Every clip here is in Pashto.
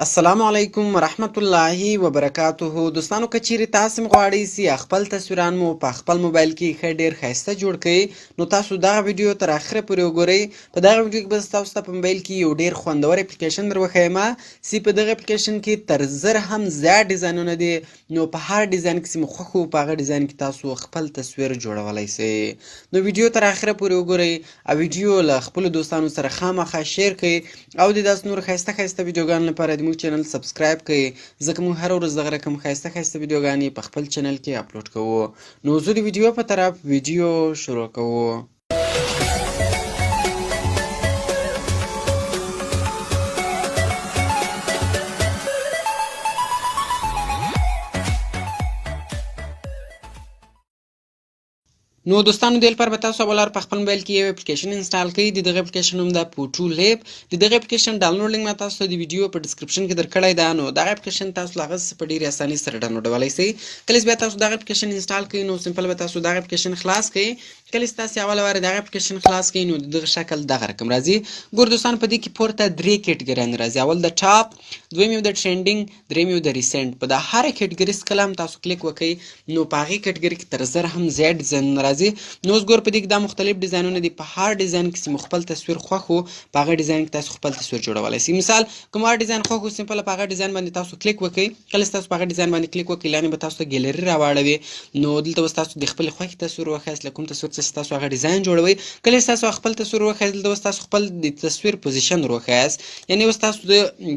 السلام علیکم ورحمت الله وبرکاته. دوستانو که چیرې تاسو هم غواړئ چې خپل تصویران مو په خپل موبایل کې ښه ډېر ښایسته جوړ کړئ نو تاسو دغه ویډیو تر اخره پورې وګورئ. په دغه ویډیو کې به تاسو ته په موبایل کې یو ډېر خوندور اپلیکیشن در وښیم چې په دغه اپلیکیشن کې تر 1000 هم زیات ډیزاینونه دي. نو په هر ډیزاین کې چې مو خوښ وو په هغه ډیزاین کې تاسو خپل تصویر جوړولی شئ. نو ویډیو تر اخره پورې وګورئ او ویډیو له خپلو دوستانو سره خامخا شیر کړئ او د داسې نور ښایسته ښایسته ویډیوګانو لپاره زموږ چینل سبسکرایب کړئ ځکه موږ هره ورځ دغه رقم ښایسته ښایسته ویډیوګانې په خپل چینل کې اپلوډ کوو. نو زه د ویډیو په طرف ویډیو شروع کوو. نو دوستانو دې لپاره به تاسو اول په خپل موبایل کې یو اپلیکیشن انسټال کړئ. د دغه اپلیکیشن نوم ده فوټو لیب. د دغه اپلیکیشن ډاونلوډ لینک ما تاسو ته د ویډیو په ډسکرپشن کې درکړی ده. نو دغه اپلیکیشن تاسو له هغه څخه په ډېرې اسانۍ سره ډاونلوډولی شئ. کله چې بیا تاسو دغه اپلیکیشن انسټال کړئ نو سمپل به تاسو دغه اپلیکیشن خلاص کړئ. کله چې تاسو اوله واره دغه اپلیکیشن خلاص کړئ نو دغه شکل دغه رقم راځي. ګور دوستانو په دې کې پورته درې کیټګریان راځي. اول د ټاپ، دویم یو د ټرینډینګ، دریم یو د ریسنټ. په د هره کیټګري څخه هم تاسو کلیک وکړئ نو په هغې کیټګري کې تر 1000 هم زیات ډیزاینونه راځي. نو اوس ګور په دې کې دا مختلف ډیزاینونه دي. په هر ډیزاین کې چې مو خپل تصویر خوښ وو په هغه ډیزاین کې تاسو خپل تصویر جوړولی شئ. مثال کوم هر ډیزاین خوښ وو سمپل په هغه ډیزاین باندې تاسو کلیک وکړئ. کله چې تاسو په هغه ډیزاین باندې کلیک وکړئ لاندې به تاسو ته ګیلري راواړوي. نو دلته اوس تاسو د خپلې خوښې تصویر وښایاست له کوم تصویر څخه تاسو هغه ډیزاین جوړوئ. کله چې تاسو خپل تصویر وښایاست دلته اوس تاسو خپل د تصویر پوزیشن وښایاست. یعنې اوس تاسو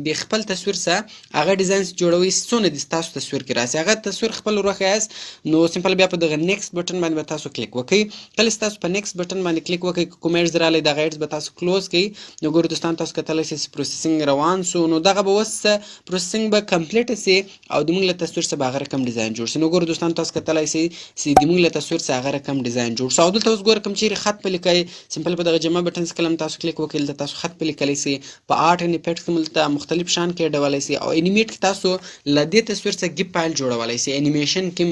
د خپل تصویر څخه هغه ډیزاین جوړوئ څونه د تاسو تصویر کې راسي هغه تصویر خپل وښایاست. نو سمپل بیا په دغه نیکسټ بټن باندې به تاسو کلیک وکړئ. کله چې تاسو په نیکسټ بټن باندې کلیک وکړئ کوم ایډز راغلی دغه ایډز به تاسو کلوز کړئ. نو ګورو دوستان تاسو کتلی شئ چې پروسیسینګ روان سو. نو دغه به اوس پروسیسینګ به کمپلیټ سي او د موږ له تصویر څخه به هغه رقم ډیزاین جوړ سي. نو ګورو دوستان تاسو کتلی شئ چې د موږ له تصویر څخه هغه رقم ډیزاین جوړ سو. او دلته اوس ګوره کوم چیرې خط په لیکئ سمپل په دغه جمع بټن څخه هم تاسو کلیک وکړئ دلته تاسو خط په لیکلی شئ. په آرټ اینډ افیکټس کې دلته مختلف شان کې اډولی شئ او انیمیټ کې تاسو له دې تصویر څخه ګیف فایل جوړولی شئ. انیمیشن کې هم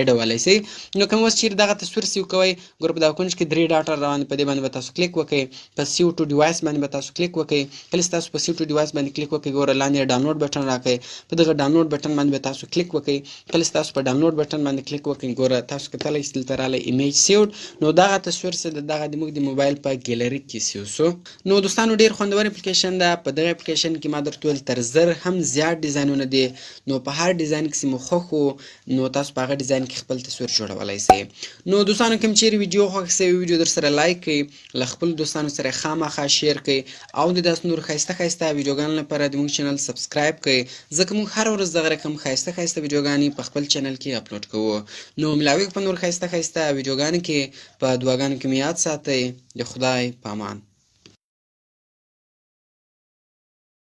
اډولی شئ. نو کوم اوس چیرې دغه تصویر سیو کوئ ګوره په دغه کونج کې 3 ډاټ روان په دې باندې به تاسو کلیک وکړئ. په سیو ټو ډیوایس باندې به تاسو کلیک وکړئ. کله چې تاسو په سیو ټو ډیوایس باندې کلیک وکړئ ګوره لاندې ډاونلوډ بټن راکړئ. په دغه ډاونلوډ بټن باندې به تاسو کلیک وکړئ. کله چې تاسو په ډاونلوډ بټن باندې کلیک وکړئ ګوره تاسو کتلی شئ دلته راغلی ایمیج سیوډ. نو دغه تصویر څه دغه د موږ د موبایل په ګیلري کې سیو سو. نو دوستانو ډېر خوندور اپلیکیشن ده. په دغه اپلیکیشن کې ما درته وویل تر 1000 هم زیات ډیزاینونه دي. نو په هر ډیزاین کې چې مو خوښ وو نو تاسو په هغه ډیزاین کې خپل تصویر جوړولی شئ. نو دوستانو کوم چیرې ویډیو خوښ شوی ویډیو در سره لایک کړئ له خپلو دوستانو سره خامخا شیر کړئ او د داسې نور ښایسته ښایسته ویډیوګانو لپاره د موږ چینل سبسکرایب کړئ ځکه موږ هره ورځ دغه رقم ښایسته ښایسته ویډیوګانې په خپل چینل کې اپلوډ کوو. نو ملاویږو په نور ښایسته ښایسته ویډیوګانو کې په دعاګانو کې مې یاد ساتئ. د خدای په امان.